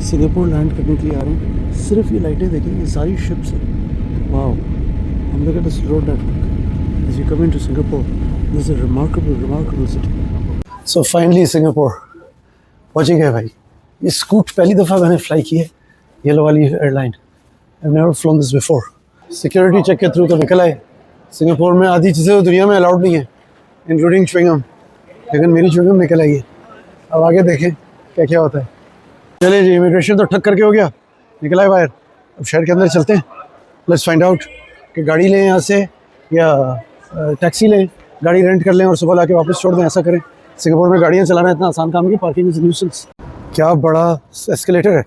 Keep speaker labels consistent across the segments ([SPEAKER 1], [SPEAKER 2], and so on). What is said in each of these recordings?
[SPEAKER 1] Singapore land करने के लिए आ रहे हैं। सिर्फ ये लाइटें देखें, ये सारी शिप्स हैं। वाओ, हम लोग this road network as you come into Singapore, this is remarkable city. So finally Singapore पहुंच गए भाई। ये स्कूट पहली दफ़ा मैंने फ्लाई की है, येलो वाली airline. I have never flown this before. Security check के थ्रू तो निकल आए। सिंगापुर में आधी चीज़ें तो दुनिया में अलाउड नहीं है, इंक्लूडिंग च्युइंगम, लेकिन मेरी च्युइंगम निकल आई है। अब आगे देखें क्या क्या होता है। चलिए जी, इमिग्रेशन तो ठक करके हो गया, निकला है बाहर। अब शहर के अंदर चलते हैं। लेट्स फाइंड आउट कि गाड़ी लें यहाँ से या टैक्सी लें, गाड़ी रेंट कर लें और सुबह लाके वापस छोड़ दें, ऐसा करें। सिंगापुर में गाड़ियाँ चलाना इतना आसान काम नहीं, पार्किंग इज न्यूसेंस। क्या बड़ा एस्केलेटर है,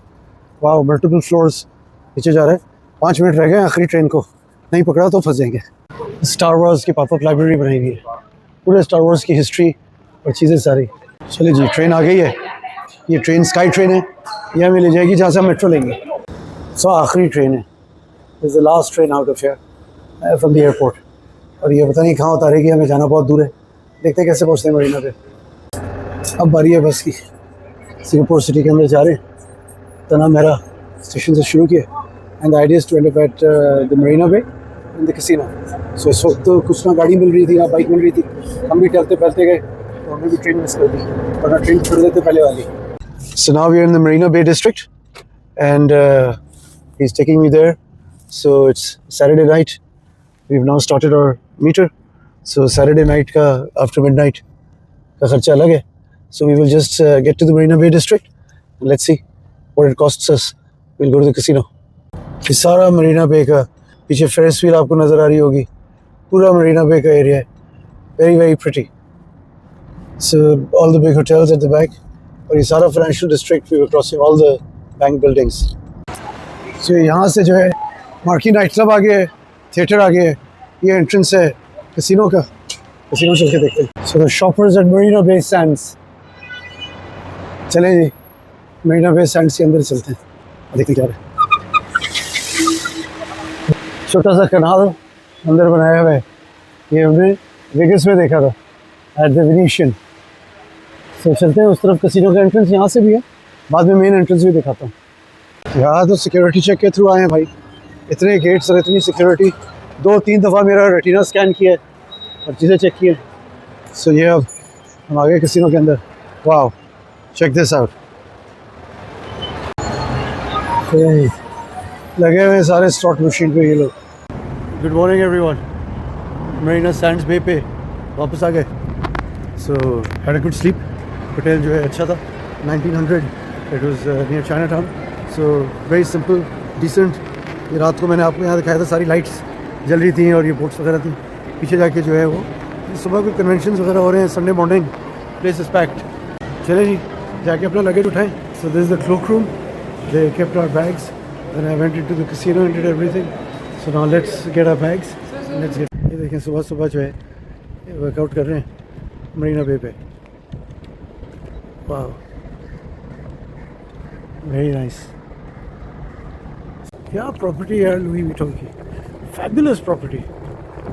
[SPEAKER 1] वाह, मल्टीपल फ्लोर्स नीचे जा रहा है। 5 मिनट रह गए आखिरी ट्रेन को, नहीं पकड़ा तो फंस जाएंगे। स्टार वॉर्स की पॉपअप लाइब्रेरी बनाई हुई है, पूरे स्टार वॉर्स की हिस्ट्री और चीज़ें सारी। चलिए जी, ट्रेन आ गई है। ये ट्रेन स्काई ट्रेन है, ये हमें ले जाएगी जहाँ से हम मेट्रो लेंगे। सो आखिरी ट्रेन है, is the last train out of here from the airport. और ये पता नहीं कहाँ उतारेगी, हमें जाना बहुत दूर है। देखते हैं कैसे पहुँचते हैं मरीना पे। अब बारी है बस की। सिंगापुर सिटी के अंदर जा रहे हैं। तना मेरा स्टेशन से शुरू किया and the idea is to end up at the Marina Bay in the casino. So इस वक्त तो कुछ ना गाड़ी मिल रही थी ना बाइक मिल रही थी, हम भी टहलते पहलते गए तो हमने भी ट्रेन मिस कर दी, वरना ट्रेन छोड़ देते पहले वाली। So now we are in the Marina Bay district and he's taking me there. So it's Saturday night. We've now started our meter. So Saturday night ka after midnight ka kharcha alag hai. So we will just get to the Marina Bay district and let's see what it costs us. We'll go to the casino. ये सारा Marina Bay का पीछे Ferris wheel आपको नजर आ रही होगी, पूरा Marina Bay का एरिया है, very very pretty. So all the big hotels at the back. और ये सारा financial district, we were crossing all the bank buildings. So यहाँ से जो है मार्की नाइट क्लब आ गया है, थिएटर आ गया है, ये एंट्रेंस है कैसीनो का। कैसीनो चल के देखते हैं। So the shoppers at Marina Bay Sands. चलें जी, मरीना बे सैंड्स के अंदर चलते हैं, देखते क्या है। छोटा सा कनाल अंदर बनाया हुआ है, ये हमने वेगस में देखा था एट द वेनिशियन। तो चलते हैं उस तरफ। कैसीनो का एंट्रेंस यहाँ से भी है, बाद में मेन एंट्रेंस भी दिखाता हूँ। यहाँ तो सिक्योरिटी चेक के थ्रू आए हैं भाई, इतने गेट्स और इतनी सिक्योरिटी। 2-3 दफ़ा मेरा रेटिना स्कैन किया और चीज़ें चेक की है। सो ये अब हम आ गए कैसीनो के अंदर। वाह, चेक दिस आउट। लगे हुए सारे स्लॉट मशीन पे ये लोग। Good morning everyone, Marina Sands Bay पे वापस आ गए। So had a good sleep. Hotel जो है अच्छा था, 1900, it was near Chinatown. So very simple decent. ये रात को मैंने आपको यहाँ दिखाया था, सारी लाइट्स जल रही थी और ये बोट्स वगैरह थी। पीछे जाके जो है वो सुबह को कन्वेंशन वगैरह हो रहे हैं, Sunday morning, place is packed. चले जी, जाके अपना लगेज उठाएं। So this is the cloak room, they kept our bags, then I went into the casino and did everything. So now let's get our bags, let's get. ये देखें सुबह सुबह जो है वर्कआउट कर रहे हैं मरीना बे पे। वाह, वेरी नाइस। क्या प्रॉपर्टी है लुई विटॉन की, फैबुलस प्रॉपर्टी।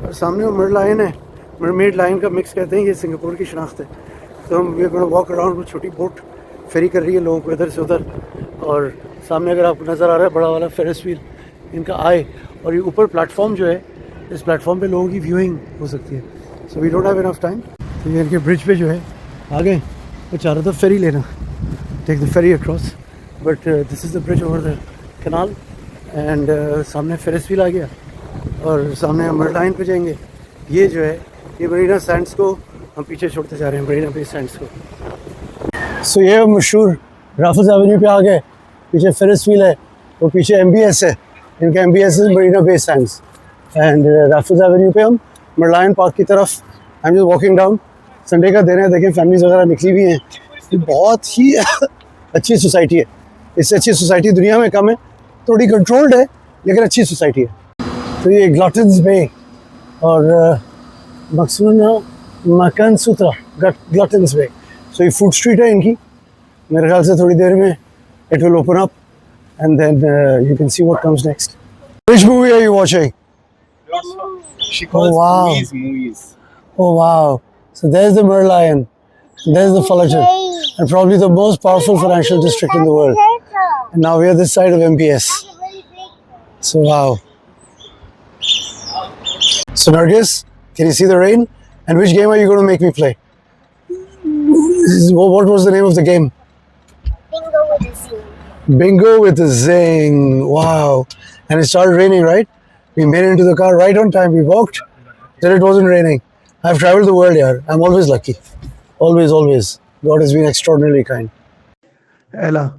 [SPEAKER 1] और सामने वो मरलायन है, मरमेड लाइन का मिक्स कहते हैं, ये सिंगापुर की शनाख्त है। तो हम we are gonna walk around, वो छोटी बोट फेरी कर रही है लोगों को इधर से उधर। और सामने अगर आपको नज़र आ रहा है बड़ा वाला फेरिस व्हील, इनका आए। और ये ऊपर प्लेटफॉर्म जो है, इस प्लेटफॉर्म पे लोगों की व्यूइंग हो सकती है। So we don't have enough time. तो ये इनके ब्रिज पे जो है आगे वो चाह रहा था फेरी लेना, take the ferry across, but this is the bridge over the canal and सामने फेरिस व्हील आ गया और सामने हम मरलाइन पे जाएंगे। ये जो है ये मरीना सैंड्स को हम पीछे छोड़ते जा रहे हैं, मरीना बे सैंड्स को। सो ये मशहूर राफल्स एवेन्यू पे आ गए, पीछे फेरिस व्हील है, वो पीछे MBS है, इनका MBS है Marina Bay Sands. And Raffles Avenue पे हम मरलाइन पार्क की तरफ, I am just walking down. Sunday का दिन है, देखें फैमिलीज वगैरह निकली हुई हैं। ये बहुत ही अच्छी सोसाइटी है, इससे अच्छी सोसाइटी दुनिया में कम है। थोड़ी कंट्रोल्ड है लेकिन अच्छी सोसाइटी है। तो ये ग्लटन्स बे और मकान सूत्रा ग्लटन्स बे। सो ये फूड स्ट्रीट है इनकी, मेरे ख्याल से थोड़ी देर में it will open up and then you can see what comes next. Which movie are you watching?
[SPEAKER 2] She calls
[SPEAKER 1] wow.
[SPEAKER 2] movies.
[SPEAKER 1] Oh wow. So there's the Merlion, there's the Fullerton, and probably the most powerful financial district in the world. And now we are this side of MBS. So wow. So Nargis, can you see the rain? And which game are you going to make me play? What was the name of the game?
[SPEAKER 3] Bingo with a zing.
[SPEAKER 1] Bingo with a zing. Wow. And it started raining, right? We made it into the car right on time. We walked till it wasn't raining. I've traveled the world here. I'm always lucky. Always, always. God has been extraordinarily kind. Ella,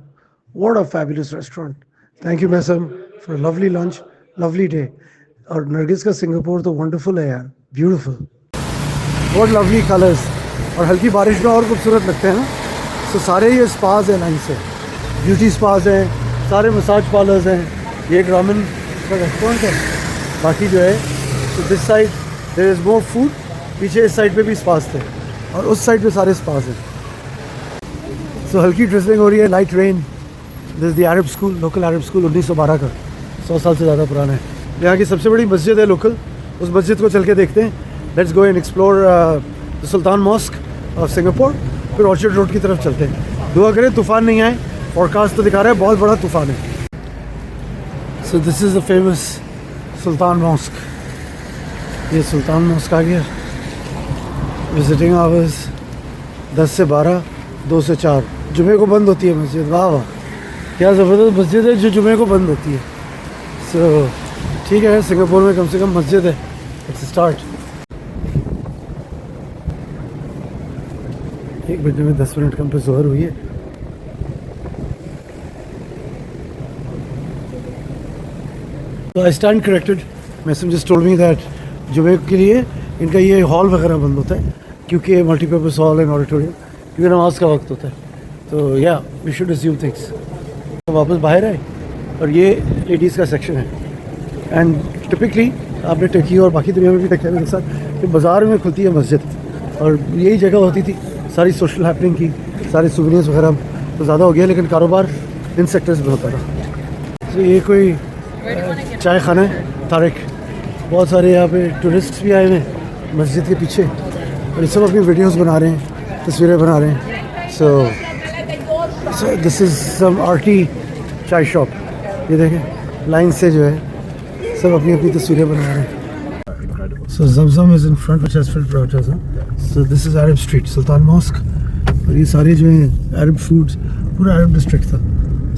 [SPEAKER 1] what a fabulous restaurant. Thank you, Mesam, for a lovely lunch, lovely day. और नरगिस का Singapore तो wonderful है यार, beautiful. What lovely colors. और हल्की बारिश में और खूबसूरत लगते हैं ना. तो सारे ये स्पाज हैं लाइन से. ब्यूटी स्पाज हैं, सारे मसाज पार्लर्स हैं. ये एक रामन का रेस्टोरेंट है. बाकी जो है, तो this side there is more food. पीछे इस साइड पे भी स्पाज थे और उस साइड पे सारे स्पाज हैं. सो हल्की ड्रिजलिंग हो रही है, light rain. This the Arab school, local Arab school 1912 का, 100 साल से ज़्यादा पुराना है. यहाँ की सबसे बड़ी मस्जिद है लोकल. उस मस्जिद को चल के देखते हैं. Let's go and explore the Sultan Mosque of Singapore. फिर ऑर्चर्ड रोड की तरफ चलते हैं. दुआ करें तूफ़ान नहीं आए. फॉरकास्ट तो दिखा रहा है बहुत बड़ा तूफ़ान है. So this is the famous Sultan Mosque. ये सुल्तान मॉस्क आ गया. विजिटिंग आवर्स 10 से 12, 2 से 4. जुमे को बंद होती है मस्जिद. वाह वाह, क्या ज़बरदस्त मस्जिद है जो जुमे को बंद होती है. सो ठीक है, सिंगापुर में कम से कम मस्जिद है. Let's start. 1 बजने में 10 मिनट कम पे ज़ोहर हुई है. तो I stand corrected. Maisam just told me that जुमे के लिए इनका ये हॉल वगैरह बंद होता है क्योंकि ये मल्टीपर्पज़ हॉल एंड ऑडिटोरियम, क्योंकि नमाज का वक्त होता है. तो या वी शुड अज्यूम थिंग्स. तो वापस बाहर आए और ये लेडीज़ का सेक्शन है. एंड टिपिकली आपने टर्की और बाकी दुनिया में भी देखा है मेरे साथ कि बाज़ार में खुलती है मस्जिद और यही जगह होती थी सारी सोशल हैपनिंग की, सारे सुविनियर्स वगैरह. तो ज़्यादा हो गया, लेकिन कारोबार इन सेक्टर्स में होता था. तो ये कोई चाय खाना है तारिक. बहुत सारे यहाँ पे टूरिस्ट भी आए हुए हैं मस्जिद के पीछे और ये सब अपनी वीडियोस बना रहे हैं, तस्वीरें बना रहे हैं. So this is some arty chai shop. ये देखें लाइन से जो है सब अपनी अपनी तस्वीरें बना रहे हैं. So Zamzam is in front which has filled rogers. So this is Arab street, Sultan mosque. और ये सारे जो हैं अरब फूड्स, पूरा अरब डिस्ट्रिक्ट था.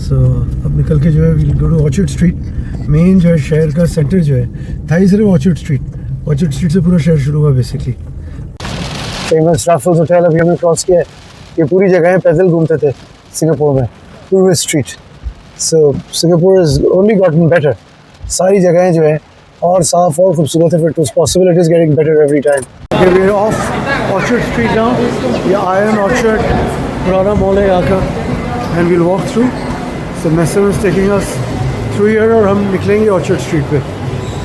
[SPEAKER 1] सो अब निकल के जो है we'll go to Orchard Street. Main जो है शहर का सेंटर जो है था ही सिर्फ ऑर्चर्ड स्ट्रीट. ऑर्चर्ड स्ट्रीट से पूरा शहर शुरू हुआ बेसिकली. फेमस राफल्स होटल अभी हमने क्रॉस किया है. ये पूरी जगह पैदल घूमते थे सिंगापुर में, tourist street. So Singapore is only gotten better. सारी जगहें जो है और साफ और खूबसूरत है. फिर it was possible, it is getting better every time. We are off Orchard Street now. ये आयरन ऑर्चर्ड पुराना मॉल है यहाँ का. And we'll walk through. So Maisam is taking us through here और हम निकलेंगे ऑर्चर्ड स्ट्रीट पे.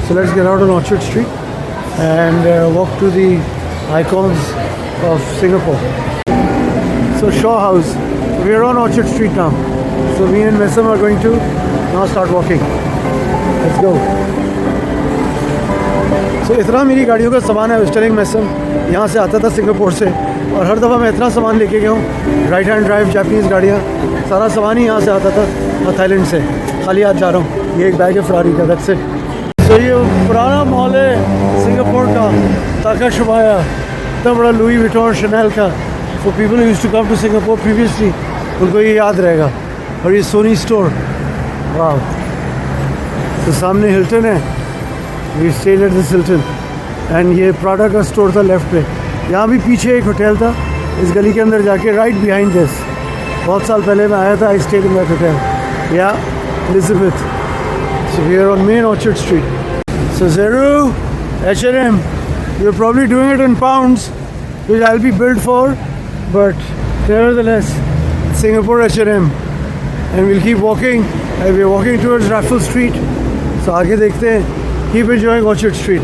[SPEAKER 1] So let's get out on Orchard Street and walk to the icons of Singapore. So Shaw House. We are on Orchard Street now. So me and Maisam are going to now start walking. Let's go. So इतना मेरी गाड़ियों का सामान है. Stealing मैसम यहाँ से आता था सिंगापुर से और हर दफ़ा मैं इतना सामान लेके गया हूँ. राइट हैंड ड्राइव जापानीज़ गाड़ियाँ, सारा सामान ही यहाँ से आता था और थाईलैंड से. खाली हाथ जा रहा हूँ. ये एक बैग है फरारी का. That's it. सो ये पुराना मॉल है सिंगापुर का, ताकाशुबाया. इतना बड़ा लुई विटॉन शनैल का. For people used to come to Singapore previously, उनको ये याद रहेगा. और ये सोनी स्टोर. वाह. तो सामने हिल्टन है. We stayed at this Hilton. एंड ये प्राडा का स्टोर था लेफ्ट पे. यहाँ भी पीछे एक होटल था इस गली के अंदर जाके, राइट बिहाइंड दिस. बहुत साल पहले मैं आया था. I stayed in that hotel. या Elizabeth. So we are on main Orchard Street. So Zeru, H&M, you're probably doing it in pounds, which I'll be billed for, but nevertheless, Singapore H&M. And we'll keep walking. And we're walking towards Raffles Street. So आगे देखते हैं. Keep enjoying Orchard Street.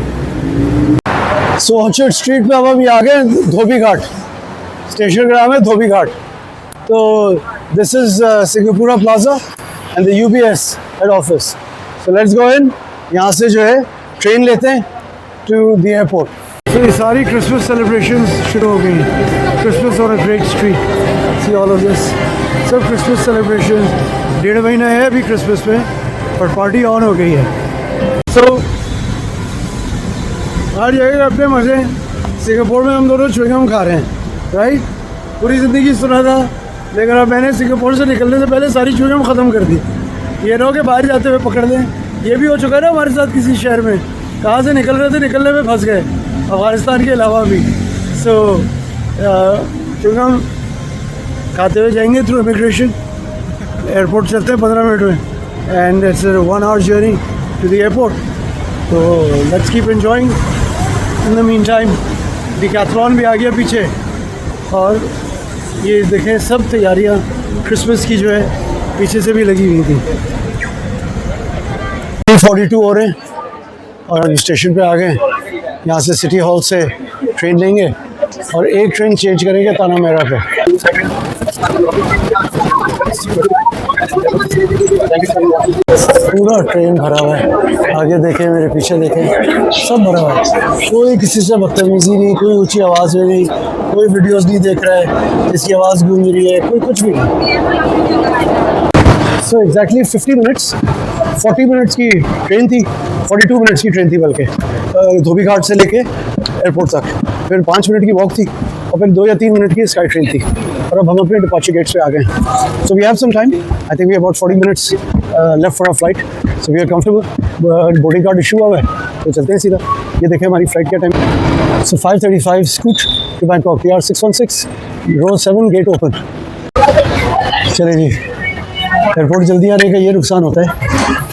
[SPEAKER 1] So Orchard Street पे अब हम आ गए धोबी घाट. Station का नाम है धोबी घाट. तो this is Singapura Plaza and the UBS head office. So let's go in. यहाँ से जो है ट्रेन लेते हैं to the airport. So ये सारी Christmas celebrations शुरू हो गई. Christmas on a great street. See all of this. सब Christmas celebrations, 1.5 महीना है अभी क्रिसमस में, पर पार्टी ऑन हो गई है। सो आज जाएगा अपने मज़े। सिंगापुर में हम दोनों च्युइंगम खा रहे हैं, राइट। पूरी ज़िंदगी सुना था, लेकिन अब मैंने सिंगापुर से निकलने से पहले सारी च्युइंगम ख़त्म कर दी। ये ना हो कि बाहर जाते हुए पकड़ लें। ये भी हो चुका है ना हमारे साथ किसी शहर में, कहाँ से निकल रहे थे, निकलने में फंस गए, अफ़गानिस्तान के अलावा भी। सो च्युइंगम खाते हुए जाएंगे थ्रू इमिग्रेशन। एयरपोर्ट चलते हैं 15 मिनट में, and it's 1 hour journey to the airport. तो let's keep enjoying. In the mean time Decathlon भी आ गया पीछे, और ये देखें सब तैयारियां क्रिसमस की जो है पीछे से भी लगी हुई थी। 42 हो रहे हैं और स्टेशन पे आ गए। यहाँ से सिटी हॉल से ट्रेन लेंगे और एक ट्रेन चेंज करेंगे ताना मेरा पे। पूरा ट्रेन भरा हुआ है, आगे देखें, मेरे पीछे देखें, सब भरा हुआ है। कोई किसी से बदतमीजी नहीं, कोई ऊंची आवाज़ में नहीं, कोई वीडियोस नहीं देख रहा है जिसकी आवाज़ गूंज रही है, कोई कुछ भी नहीं। सो एग्जैक्टली 50 मिनट्स 40 मिनट्स की ट्रेन थी, 42 मिनट्स की ट्रेन थी बल्कि, धोबी घाट से लेके एयरपोर्ट तक। फिर 5 मिनट की वॉक थी और फिर 2 या 3 मिनट की स्काई ट्रेन थी, और अब हम अपने डिपार्चर गेट्स पे आ गए। So we have some time, I think we about 40 minutes left for our flight. So we are comfortable. Boarding card issue हुआ है तो चलते हैं सीधा। ये देखें हमारी फ्लाइट का time. So 5:35 Scoot to Bangkok, PR 616, row 7, gate open. चले जी, एयरपोर्ट जल्दी आने का ये नुकसान होता है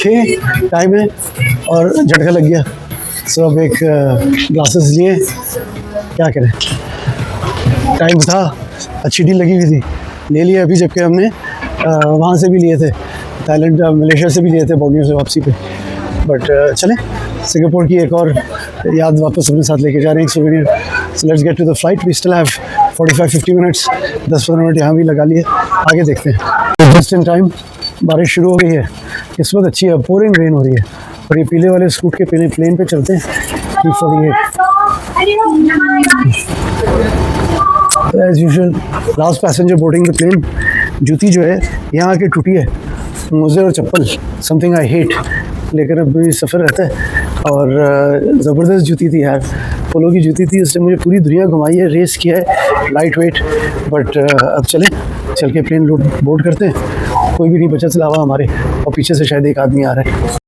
[SPEAKER 1] कि टाइम है और झटका लग गया। सो अब एक ग्लासेस लिए, क्या करें, टाइम था, अच्छी डील लगी हुई थी, ले लिया अभी, जबकि हमने वहाँ से भी लिए थे, थाईलैंड मलेशिया से भी लिए थे बोर्नियो से वापसी पे। बट चलें, सिंगापुर की एक और याद वापस अपने साथ लेके जा रहे हैं, एक souvenir. So let's get to the flight. We still have 45-50 minutes, 10-15 minute यहाँ भी लगा लिए, आगे देखते हैं। जस्ट इन टाइम बारिश शुरू हो गई है, किस्मत अच्छी है, पोरिंग रेन हो रही है। और ये पीले वाले स्कूट के प्लेन पे चलते हैं। 348 as usual, last passenger boarding the plane. जूती जो है यहाँ आके टूटी है, मोज़े और चप्पल, समथिंग आई हेट, लेकर अब भी सफ़र रहता है। और ज़बरदस्त जूती थी यार, पोलो की जूती थी, उससे मुझे पूरी दुनिया घुमाई है, रेस किया है, लाइट वेट। बट अब चल के प्लेन बोर्ड करते हैं। कोई भी नहीं बचा सिलावा हमारे, और पीछे से शायद एक आदमी आ रहा है।